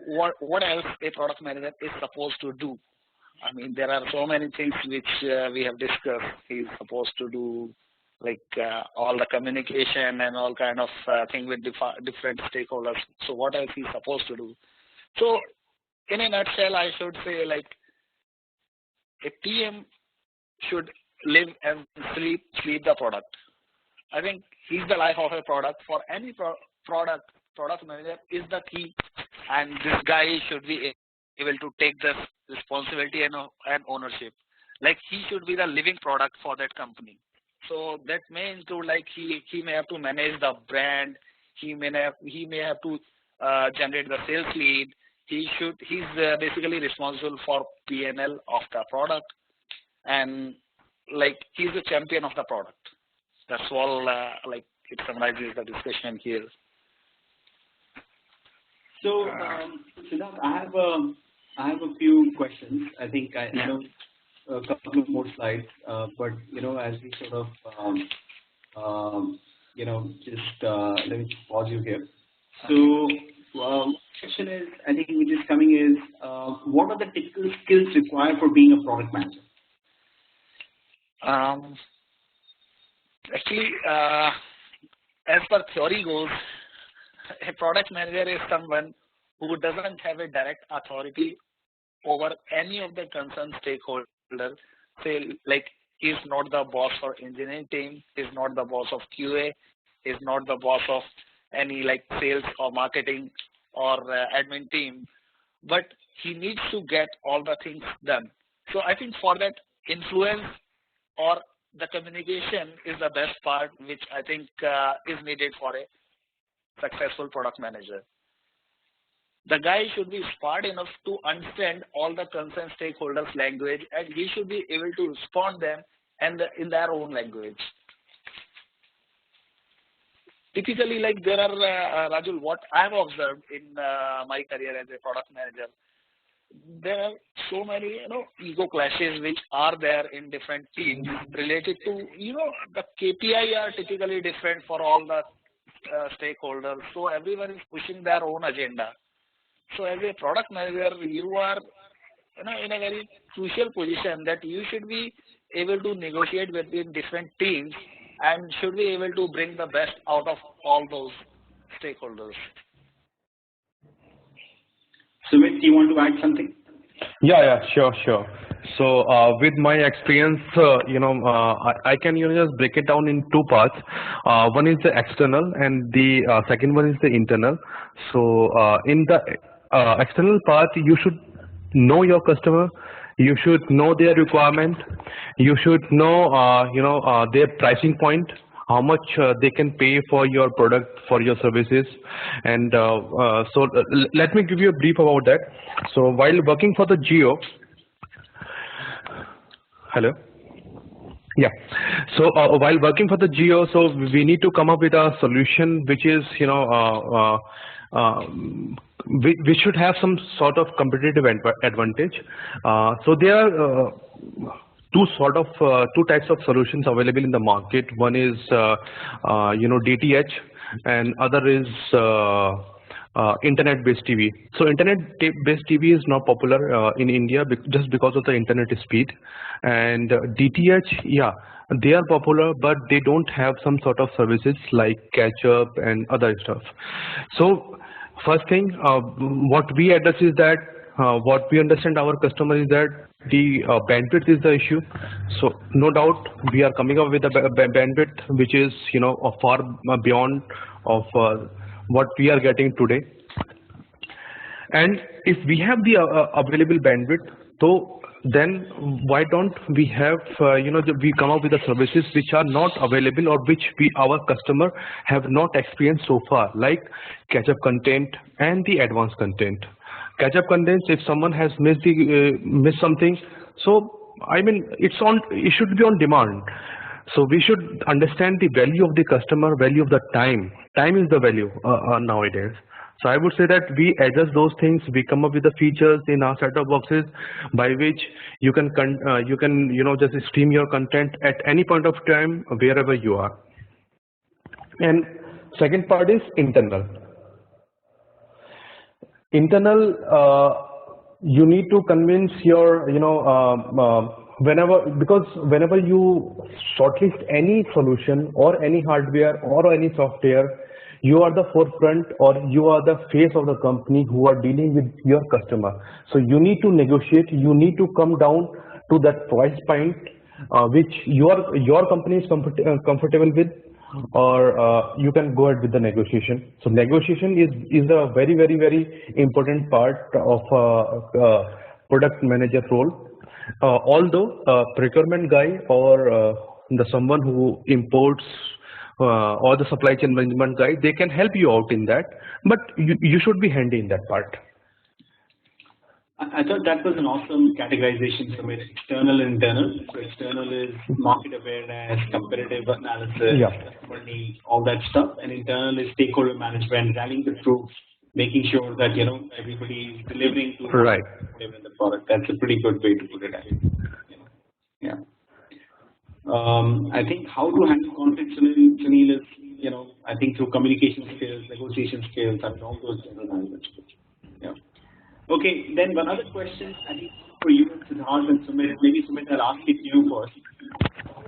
what else a product manager is supposed to do? I mean, there are so many things which we have discussed. He's supposed to do like all the communication and all kind of thing with different stakeholders. So what else he's supposed to do? So in a nutshell, I should say like a PM should live and sleep the product. I think he's the life of a product. For any product manager is the key, and this guy should be able to take the responsibility and ownership. Like he should be the living product for that company. So that may include like he may have to manage the brand. He may have to generate the sales lead. he's basically responsible for P&L of the product, and like he's the champion of the product. That's all. Like it summarizes the discussion here. So, Siddharth, I have a few questions. I think I know a couple of more slides, but as we sort of just let me just pause you here. So, question is, I think which is coming is, what are the typical skills required for being a product manager? Actually, as per theory goes, a product manager is someone who doesn't have a direct authority over any of the concerned stakeholders. Say, like, he's not the boss for engineering team, he's not the boss of QA, he's not the boss of any like sales or marketing or admin team, but he needs to get all the things done. So I think for that, influence or the communication is the best part, which I think is needed for a successful product manager. The guy should be smart enough to understand all the concerned stakeholders' language, and he should be able to respond them and in their own language. Typically, like there are, Rajul, what I've observed in my career as a product manager, there are so many, ego clashes which are there in different teams related to, the KPI are typically different for all the stakeholders. So everyone is pushing their own agenda. So as a product manager, you are, in a very crucial position that you should be able to negotiate within different teams and should be able to bring the best out of all those stakeholders. Sumit, do you want to add something? Yeah, sure. So with my experience, I can just break it down in two parts. One is the external, and the second one is the internal. So in the external part, you should know your customer. You should know their requirement. You should know, their pricing point, how much they can pay for your product, for your services. And so let me give you a brief about that. So while working for the Jio, hello? Yeah. So while working for the Jio, so we need to come up with a solution which is, we should have some sort of competitive advantage. So there are two types of solutions available in the market. One is DTH, and other is internet-based TV. So internet-based TV is not popular in India just because of the internet speed. And DTH, yeah, they are popular, but they don't have some sort of services like catch-up and other stuff. So first thing, what we address is that what we understand our customer is that the bandwidth is the issue. So no doubt we are coming up with a bandwidth which is far beyond of what we are getting today. And if we have the available bandwidth, so then why don't we have we come up with the services which are not available or which our customer have not experienced so far, like catch-up content and the advanced content. Catch-up content, if someone has missed something, so I mean it should be on demand. So we should understand the value of the customer, value of the time. Time is the value nowadays. So I would say that we adjust those things. We come up with the features in our set-top boxes by which you can just stream your content at any point of time wherever you are. And second part is internal. Internal, you need to convince your whenever you shortlist any solution or any hardware or any software, you are the forefront or you are the face of the company who are dealing with your customer. So you need to negotiate, you need to come down to that price point which your company is comfortable with, or you can go ahead with the negotiation. So negotiation is a very, very, very important part of product manager role. Although a procurement guy or someone who imports or the supply chain management guy, they can help you out in that, but you should be handy in that part. I thought that was an awesome categorization from it, external and internal. So external is market awareness, competitive analysis, customer needs, all that stuff. And internal is stakeholder management, rallying the troops, making sure that everybody is delivering to the product. That's a pretty good way to put it. Yeah. I think how to handle conflict, Sunil, is I think through communication skills, negotiation skills, and all those general management skills. Yeah. Okay. Then one other question, I think for you, Siddharth and Sumit. Maybe Sumit, I'll ask it to you first.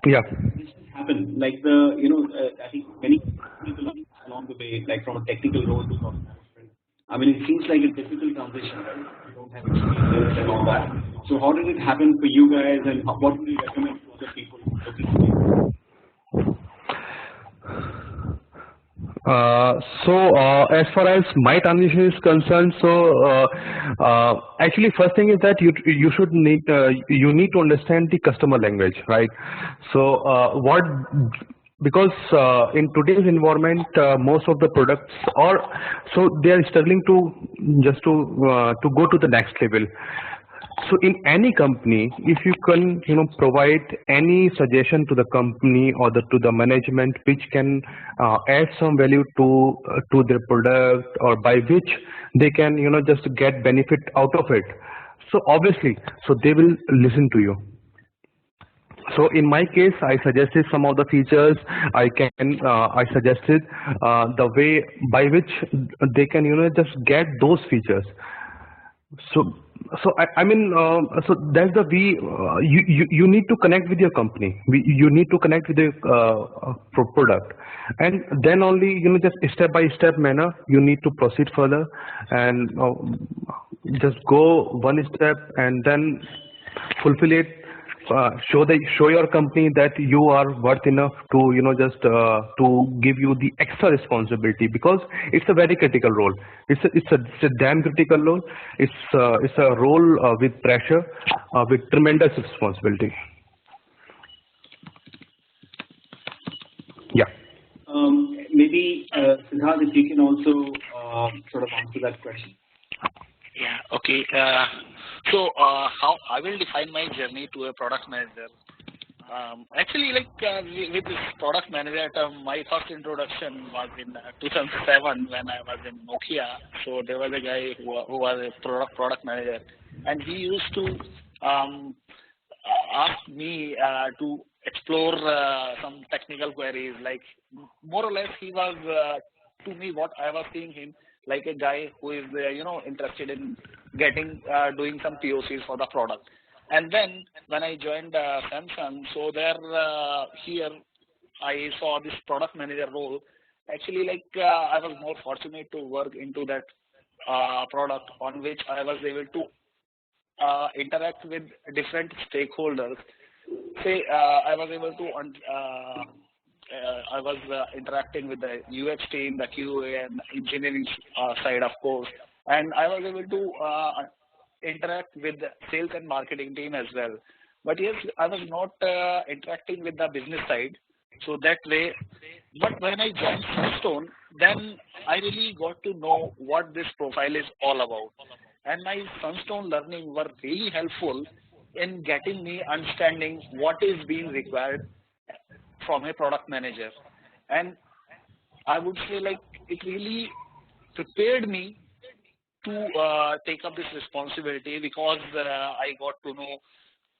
Yeah. This happen like I think many people along the way, like from a technical role to product management. I mean, it seems like a difficult transition, right? You don't have experience and all that. So how did it happen for you guys, and what would you recommend to other people looking for you? As far as my transition is concerned, actually first thing is that you need to understand the customer language, right? Because in today's environment, most of the products they are struggling to go to the next level. So in any company, if you can provide any suggestion to the company or to the management which can add some value to their product, or by which they can just get benefit out of it, so obviously they will listen to you. So in my case, I suggested some of the features. I suggested the way by which they can just get those features. So I mean, so that's the way you need to connect with your company. You need to connect with the product, and then only just step by step manner you need to proceed further, and just go one step and then fulfill it. Show your company that you are worth enough to just to give you the extra responsibility, because it's a very critical role. It's a damn critical role. It's a role with pressure, with tremendous responsibility. Yeah. Maybe Siddharth, if you can also sort of answer that question. Yeah. Okay. How I will define my journey to a product manager. Actually, with this product manager term, my first introduction was in 2007 when I was in Nokia. So there was a guy who was a product manager, and he used to ask me to explore some technical queries. Like more or less, he was to me what I was seeing him like a guy who is interested in doing some POCs for the product. And then when I joined Samsung, so here I saw this product manager role. Actually, I was more fortunate to work into that product on which I was able to interact with different stakeholders. Say I was able to I was interacting with the UX team, the QA and engineering side, of course, and I was able to interact with the sales and marketing team as well. But yes, I was not interacting with the business side, so that way. But when I joined Sunstone, then I really got to know what this profile is all about, and my Sunstone learning were really helpful in getting me understanding what is being required from a product manager. And I would say it really prepared me to take up this responsibility, because I got to know,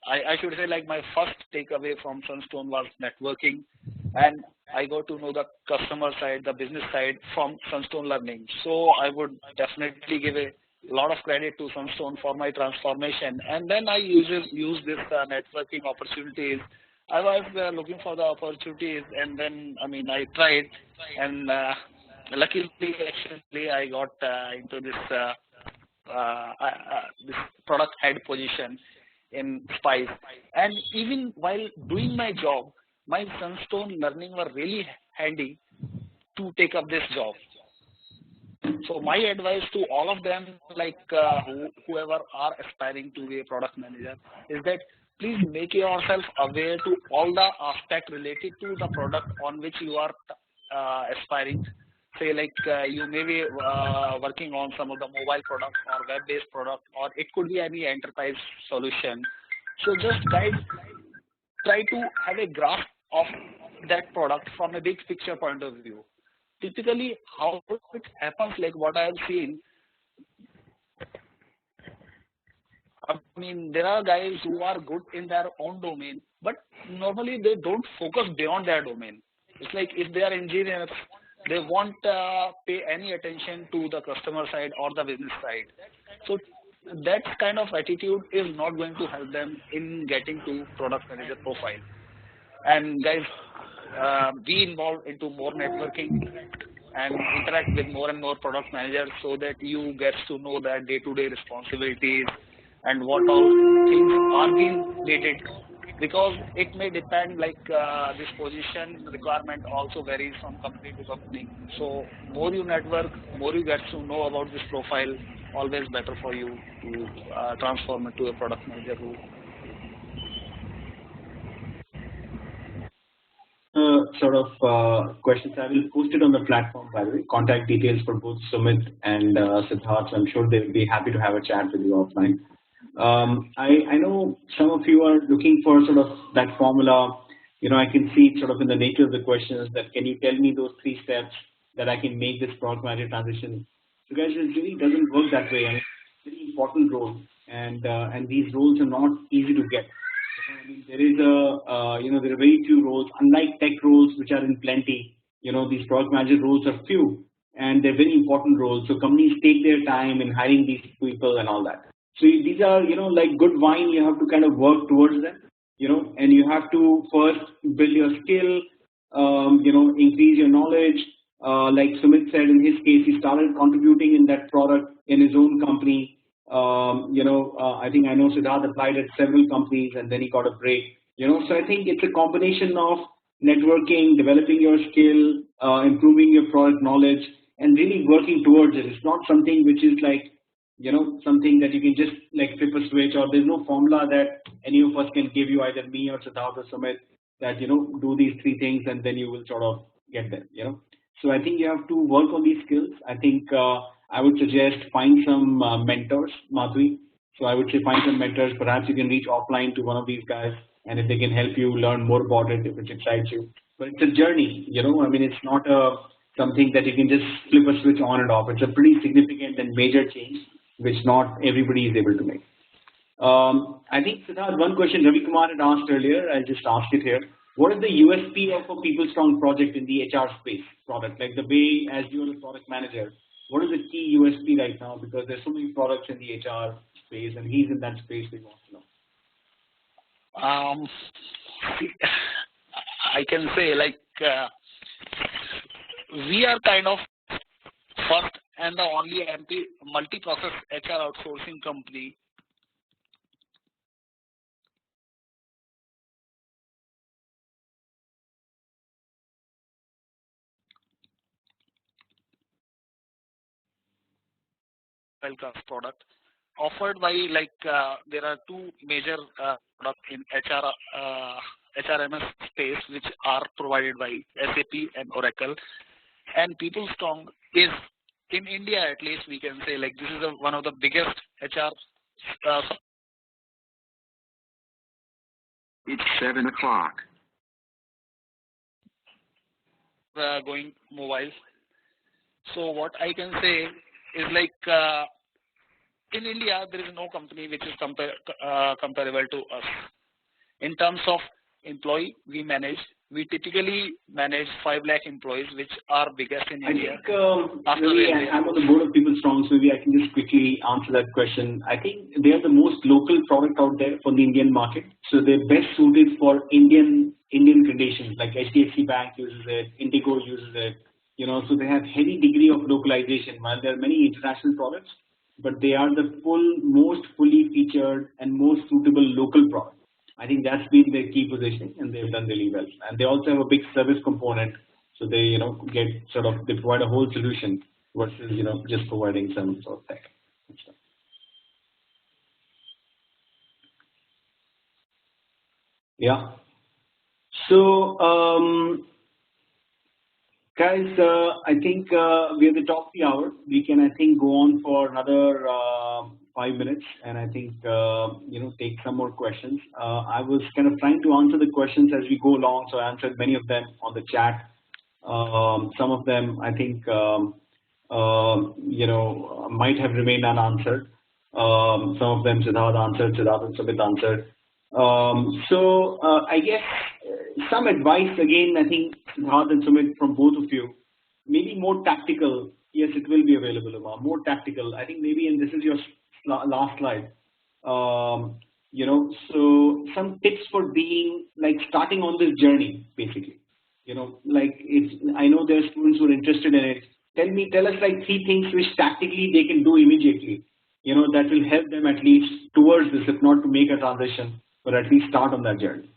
I should say my first takeaway from Sunstone was networking, and I got to know the customer side, the business side from Sunstone learning. So I would definitely give a lot of credit to Sunstone for my transformation. And then I use this networking opportunities. I was looking for the opportunities, and then I tried, and luckily actually I got into this this product head position in Spice. And even while doing my job, my Sunstone learning were really handy to take up this job. So my advice to all of them, whoever are aspiring to be a product manager, is that please make yourself aware to all the aspects related to the product on which you are aspiring, say like you may be working on some of the mobile product or web-based product, or it could be any enterprise solution. So just guys try to have a grasp of that product from a big picture point of view. Typically, how it happens, like what I have seen, I mean, there are guys who are good in their own domain, but normally they don't focus beyond their domain. It's like if they are engineers, they won't pay any attention to the customer side or the business side. So that kind of attitude is not going to help them in getting to product manager profile. And guys, be involved into more networking and interact with more and more product managers so that you get to know their day-to-day responsibilities and what all things are being needed, because it may depend, like this position requirement also varies from company to company. So more you network, more you get to know about this profile, always better for you to transform into a product manager role. Questions I will post it on the platform, by the way. Contact details for both Sumit and Siddharth. So I'm sure they'll be happy to have a chat with you offline. I know some of you are looking for sort of that formula. I can see it sort of in the nature of the questions that can you tell me those 3 steps that I can make this product manager transition. So guys, it really doesn't work that way. I mean, it's a very important role, and these roles are not easy to get. I mean, there is there are very few roles, unlike tech roles, which are in plenty. These product manager roles are few, and they're very important roles. So companies take their time in hiring these people and all that. So these are, like good wine. You have to kind of work towards them, and you have to first build your skill, increase your knowledge. Like Sumit said, in his case, he started contributing in that product in his own company. I think I know Siddharth applied at several companies and then he got a break. So I think it's a combination of networking, developing your skill, improving your product knowledge, and really working towards it. It's not something which is like, something that you can just like flip a switch, or there's no formula that any of us can give you, either me or Siddharth or Sumit, that, do these 3 things and then you will sort of get there, So I think you have to work on these skills. I think I would suggest find some mentors, Madhuri. So I would say find some mentors. Perhaps you can reach offline to one of these guys, and if they can help you learn more about it, if it excites you. But it's a journey, I mean, it's not something that you can just flip a switch on and off. It's a pretty significant and major change, which not everybody is able to make. I think Siddharth, one question Ravi Kumar had asked earlier, I'll just ask it here. What is the USP of a PeopleStrong project in the HR space product? Like the way, as you're a product manager, what is the key USP right now? Because there's so many products in the HR space, and he's in that space. We want to know. I can say like we are kind of first and the only multi-process HR outsourcing company class product offered by like there are 2 major products in HRMS space which are provided by SAP and Oracle, and PeopleStrong is in India, at least we can say, like this is one of the biggest HR. It's 7 o'clock. Going mobile. So what I can say is like in India there is no company which is comparable to us. In terms of employee we typically manage 5 lakh employees, which are biggest in India. I think really, I'm on the board of PeopleStrong, so maybe I can just quickly answer that question. I think they are the most local product out there for the Indian market. So they're best suited for Indian conditions, like HDFC Bank uses it, Indigo uses it. So they have heavy degree of localization. While there are many international products, but they are the most fully featured and most suitable local product. I think that's been their key positioning, and they've done really well. And they also have a big service component, so they they provide a whole solution versus just providing some sort of tech. Yeah. So guys, I think we're at the top of the hour. We can, I think, go on for another 5 minutes, and I think take some more questions. I was kind of trying to answer the questions as we go along, so I answered many of them on the chat. Some of them, I think, might have remained unanswered. Some of them Siddharth answered, Siddharth and Sumit answered. I guess some advice again, I think Siddharth and Sumit from both of you, maybe more tactical. Yes, it will be available, Uma. More tactical. I think maybe, and this is your last slide. So some tips for being like starting on this journey, basically. Like I know there are students who are interested in it. Tell us like 3 things which tactically they can do immediately. That will help them at least towards this, if not to make a transition, but at least start on that journey.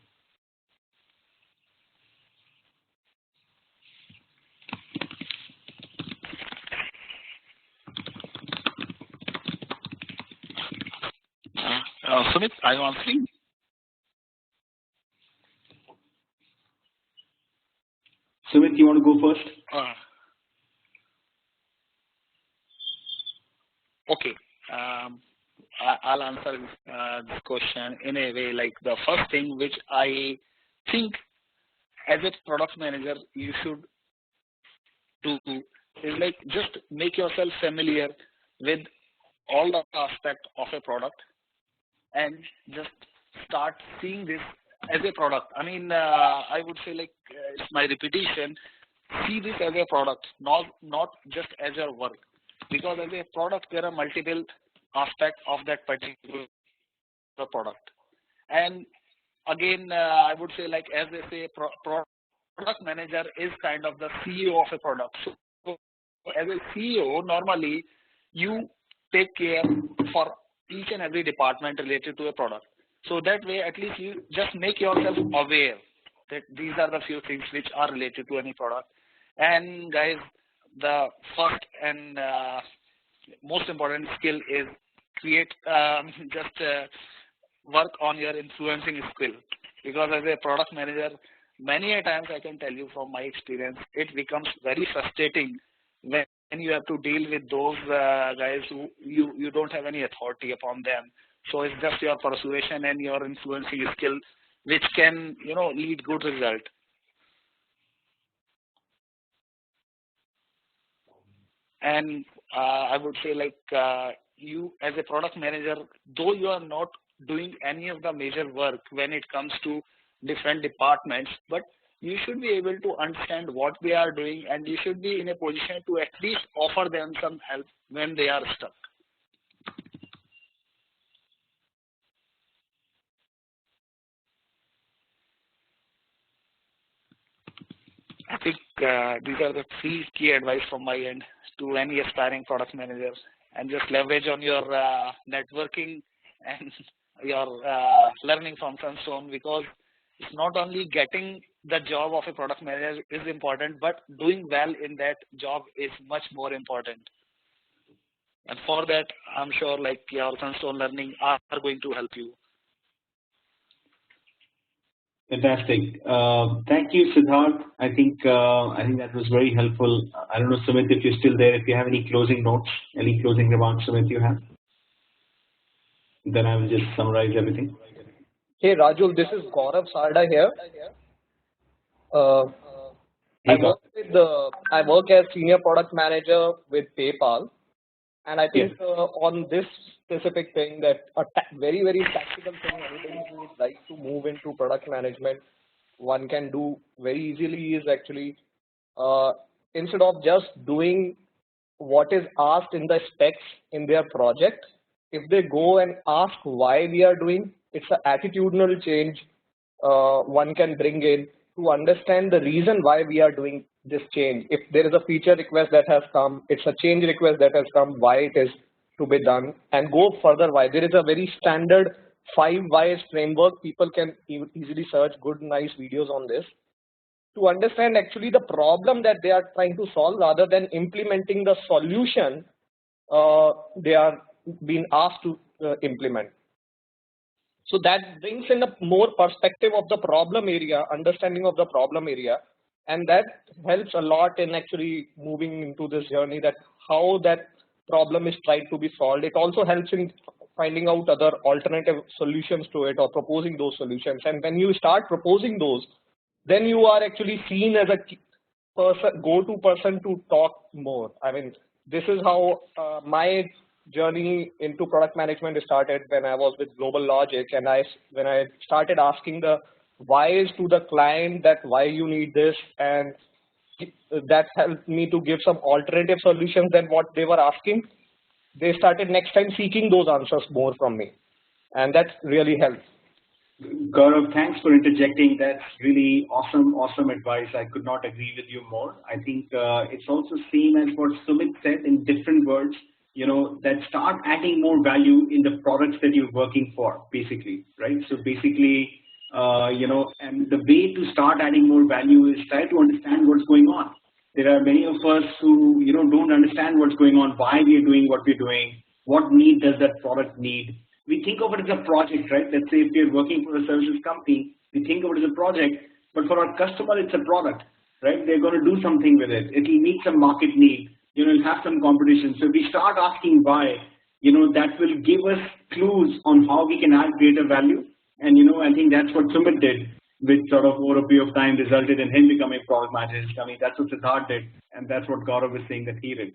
Sumit, are you answering? Sumit, you want to go first? Okay. I'll answer this question in a way. Like the first thing which I think as a product manager you should do is like just make yourself familiar with all the aspects of a product and just start seeing this as a product. I mean, I would say like it's my repetition. See this as a product, not just as your work. Because as a product, there are multiple aspects of that particular product. And again, I would say like as they say, product manager is kind of the CEO of a product. So as a CEO, normally you take care for each and every department related to a product. So that way, at least you just make yourself aware that these are the few things which are related to any product. And guys, the first and most important skill is work on your influencing skill, because as a product manager, many a times I can tell you from my experience, it becomes very frustrating when you have to deal with those guys who you don't have any authority upon them. So it's just your persuasion and your influencing skill which can lead good result. And I would say like you as a product manager, though you are not doing any of the major work when it comes to different departments, but you should be able to understand what they are doing, and you should be in a position to at least offer them some help when they are stuck. I think these are the 3 key advice from my end to any aspiring product managers, and just leverage on your networking and your learning from Sunstone, because it's not only getting the job of a product manager is important, but doing well in that job is much more important. And for that, I'm sure like your Sunstone learning are going to help you. Fantastic. Thank you, Siddharth. I think that was very helpful. I don't know, Sumit, if you're still there, if you have any closing notes, any closing remarks, Sumit, you have? Then I will just summarize everything. Hey, Rajul, this is Gaurav Sarda here. I work as senior product manager with PayPal, and I think on this specific thing, that a very, very tactical thing anybody who would like to move into product management, one can do very easily is actually instead of just doing what is asked in the specs in their project, if they go and ask why we are doing, it's an attitudinal change one can bring in to understand the reason why we are doing this change. If there is a feature request that has come, it's a change request that has come, why it is to be done, and go further why. There is a very standard 5 whys framework. People can easily search good, nice videos on this to understand actually the problem that they are trying to solve rather than implementing the solution they are being asked to implement. So that brings in a more perspective of the problem area, understanding of the problem area, and that helps a lot in actually moving into this journey, that how that problem is tried to be solved. It also helps in finding out other alternative solutions to it or proposing those solutions. And when you start proposing those, then you are actually seen as a go-to person to talk more. I mean, this is how my journey into product management started when I was with Global Logic, and when I started asking the whys to the client, that why you need this, and that helped me to give some alternative solutions than what they were asking. They started next time seeking those answers more from me, and that really helped. Gaurav, thanks for interjecting. That's really awesome advice. I could not agree with you more. I think it's also same as what Sumit said in different words, that start adding more value in the products that you're working for, basically, right? So basically, and the way to start adding more value is try to understand what's going on. There are many of us who, don't understand what's going on, why we are doing what we're doing, what need does that product need. We think of it as a project, right? Let's say if we're working for a services company, we think of it as a project, but for our customer, it's a product, right? They're going to do something with it. It will meet some market need. It'll have some competition. So if we start asking why, that will give us clues on how we can add greater value. And, I think that's what Sumit did, which sort of over a period of time resulted in him becoming a product manager. I mean, that's what Siddharth did, and that's what Gaurav was saying that he did.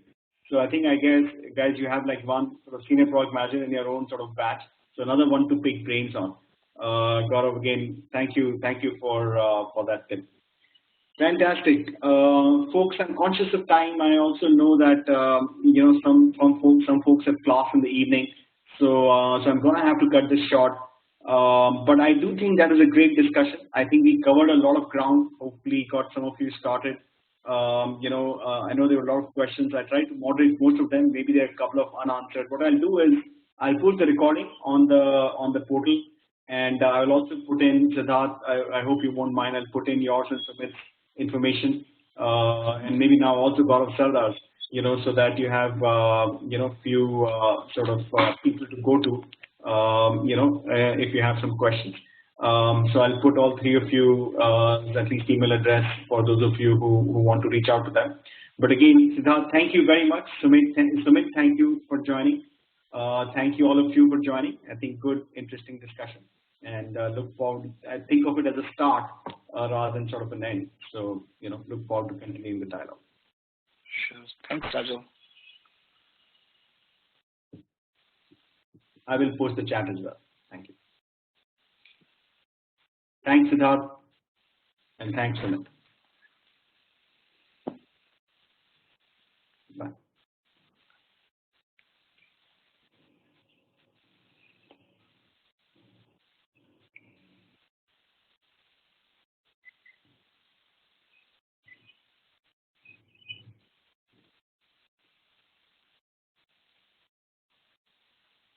So I guess, guys, you have like one sort of senior product manager in your own sort of batch. So another one to pick brains on. Gaurav, again, thank you for that tip. Fantastic, folks. I'm conscious of time. I also know that some folks have class in the evening, so I'm going to have to cut this short. But I do think that was a great discussion. I think we covered a lot of ground. Hopefully, got some of you started. I know there were a lot of questions. I tried to moderate most of them. Maybe there are a couple of unanswered. What I'll do is I'll put the recording on the portal, and I'll also put in Siddharth. I hope you won't mind. I'll put in yours and Sumit's information, and maybe now also Gaurav Sardar's, so that you have few sort of people to go to, if you have some questions. So I'll put all three of you at least email address for those of you who want to reach out to them. But again, Siddharth, thank you very much. Sumit, thank you for joining. Thank you all of you for joining. I think good, interesting discussion, and look forward. I think of it as a start rather than sort of an end. So look forward to continuing the dialogue. Sure. Thanks, Raju. I will post the chat as well. Thank you. Thanks, Siddharth, and thanks, Sumit.